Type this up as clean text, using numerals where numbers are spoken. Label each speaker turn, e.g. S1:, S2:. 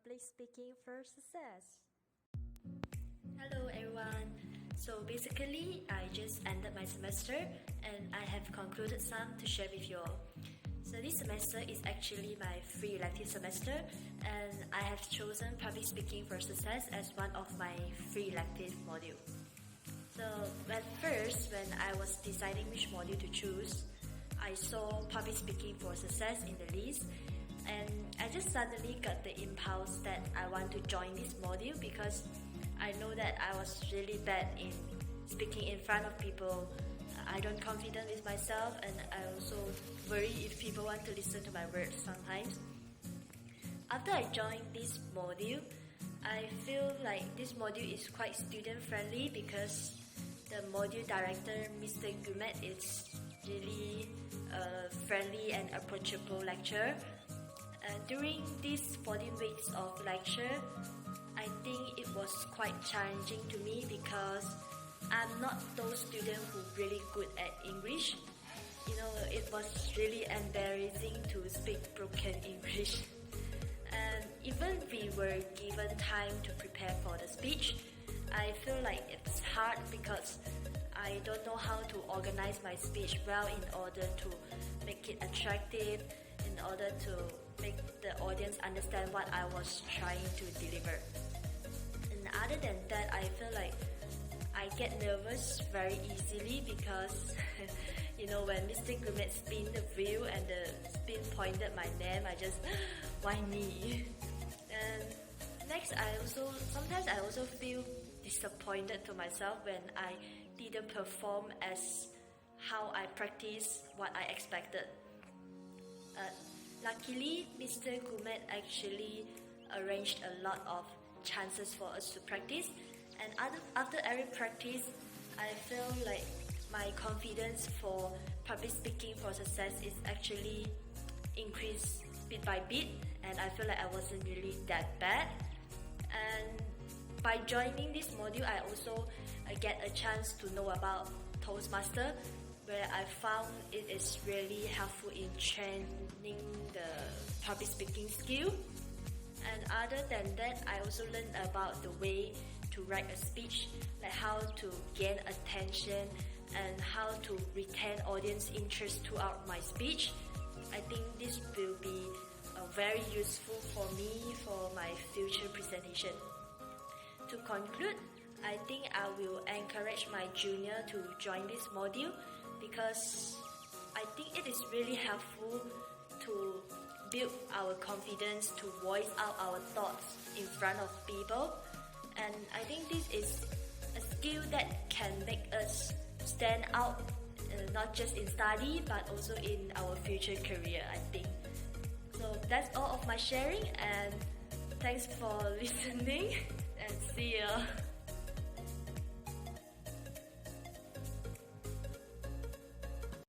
S1: Public Speaking for Success.
S2: Hello everyone. So basically, I just ended my semester and I have concluded some to share with you all. So this semester is actually my free elective semester and I have chosen Public Speaking for Success as one of my free elective module. So at first, when I was deciding which module to choose, I saw Public Speaking for Success in the list and I just suddenly got the impulse that I want to join this module because I know that I was really bad in speaking in front of people. I don't confident with myself and I also worry if people want to listen to my words sometimes. After I joined this module, I feel like this module is quite student friendly because the module director, Mr. Gumet, is really a friendly and approachable lecturer. During these 14 weeks of lecture, I think it was quite challenging to me because I'm not those students who really good at English. It was really embarrassing to speak broken English. And even we were given time to prepare for the speech, I feel like it's hard because I don't know how to organize my speech well in order to make it attractive, in order to make the audience understand what I was trying to deliver. And other than that, I feel like I get nervous very easily because when Mr. Gumet spin the wheel and the spin pointed my name, I just, why me? And next, sometimes I also feel disappointed to myself when I didn't perform as how I practiced what I expected. Luckily, Mr. Gumet actually arranged a lot of chances for us to practice, and after every practice, I feel like my confidence for public speaking for success is actually increased bit by bit, and I feel like I wasn't really that bad. And by joining this module, I also get a chance to know about Toastmaster, where I found it is really helpful in training the public speaking skill. And other than that, I also learned about the way to write a speech, like how to gain attention and how to retain audience interest throughout my speech. I think this will be very useful for me for my future presentation. To conclude, I think I will encourage my junior to join this module because I think it is really helpful to build our confidence to voice out our thoughts in front of people. And I think this is a skill that can make us stand out, not just in study but also in our future career, I think. So that's all of my sharing, and thanks for listening and see you.